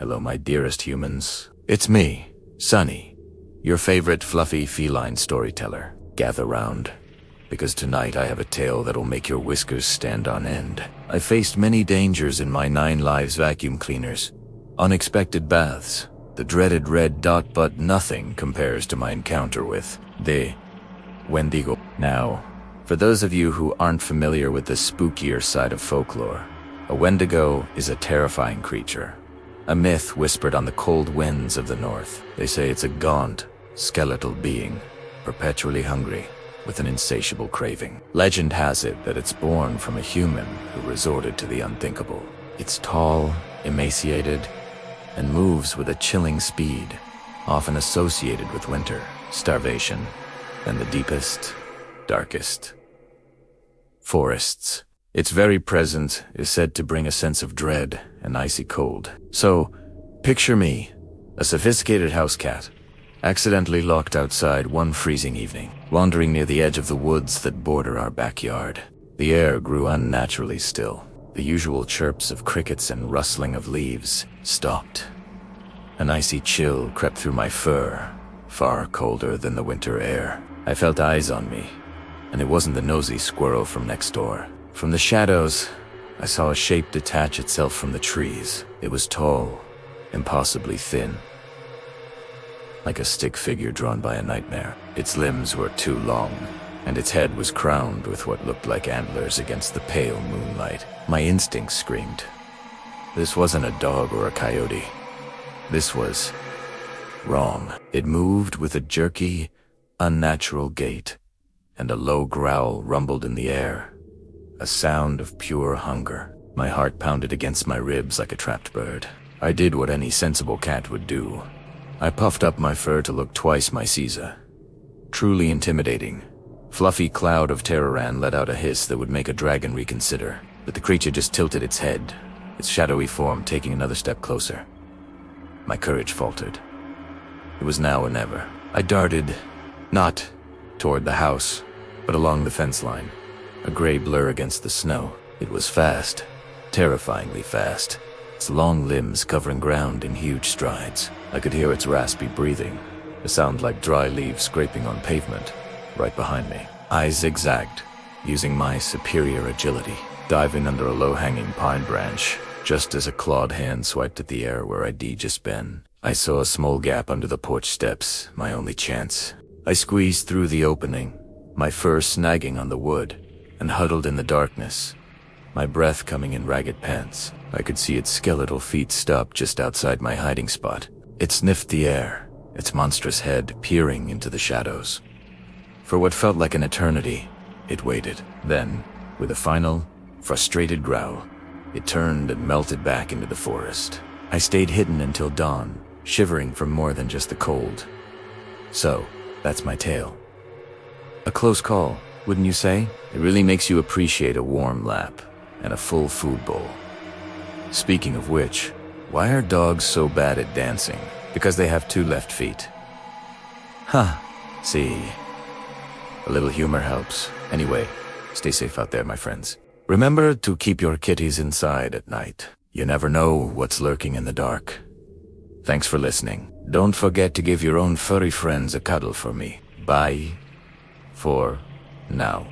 Hello, my dearest humans. It's me, Sunny, your favorite fluffy feline storyteller. Gather round, because tonight I have a tale that'll make your whiskers stand on end. I faced many dangers in my 9 lives vacuum cleaners, unexpected baths, the dreaded red dot, but nothing compares to my encounter with the Wendigo. Now, for those of you who aren't familiar with the spookier side of folklore, a Wendigo is a terrifying creature, a myth whispered on the cold winds of the north. They say it's a gaunt, skeletal being, perpetually hungry, with an insatiable craving. Legend has it that it's born from a human who resorted to the unthinkable. It's tall, emaciated, and moves with a chilling speed, often associated with winter, starvation, and the deepest, darkest forests. Its very presence is said to bring a sense of dread and icy cold. So, picture me, a sophisticated house cat, accidentally locked outside one freezing evening, wandering near the edge of the woods that border our backyard. The air grew unnaturally still. The usual chirps of crickets and rustling of leaves stopped. An icy chill crept through my fur, far colder than the winter air. I felt eyes on me, and it wasn't the nosy squirrel from next door. From the shadows, I saw a shape detach itself from the trees. It was tall, impossibly thin, like a stick figure drawn by a nightmare. Its limbs were too long, and its head was crowned with what looked like antlers against the pale moonlight. My instincts screamed. This wasn't a dog or a coyote. This was wrong. It moved with a jerky, unnatural gait, and a low growl rumbled in the air. A sound of pure hunger. My heart pounded against my ribs like a trapped bird. I did what any sensible cat would do. I puffed up my fur to look twice my Caesar. Truly intimidating. Fluffy cloud of Terroran let out a hiss that would make a dragon reconsider, but the creature just tilted its head, its shadowy form taking another step closer. My courage faltered. It was now or never. I darted, not toward the house, but along the fence line. A gray blur against the snow. It was fast, terrifyingly fast, its long limbs covering ground in huge strides. I could hear its raspy breathing, a sound like dry leaves scraping on pavement, right behind me. I zigzagged, using my superior agility, diving under a low-hanging pine branch, just as a clawed hand swiped at the air where I'd just been. I saw a small gap under the porch steps, my only chance. I squeezed through the opening, my fur snagging on the wood, and huddled in the darkness, my breath coming in ragged pants. I could see its skeletal feet stop just outside my hiding spot. It sniffed the air, its monstrous head peering into the shadows. For what felt like an eternity, it waited. Then, with a final, frustrated growl, it turned and melted back into the forest. I stayed hidden until dawn, shivering from more than just the cold. So, that's my tale. A close call, wouldn't you say? It really makes you appreciate a warm lap and a full food bowl. Speaking of which, why are dogs so bad at dancing? Because they have 2 left feet. Huh, see. A little humor helps. Anyway, stay safe out there, my friends. Remember to keep your kitties inside at night. You never know what's lurking in the dark. Thanks for listening. Don't forget to give your own furry friends a cuddle for me. Bye for now.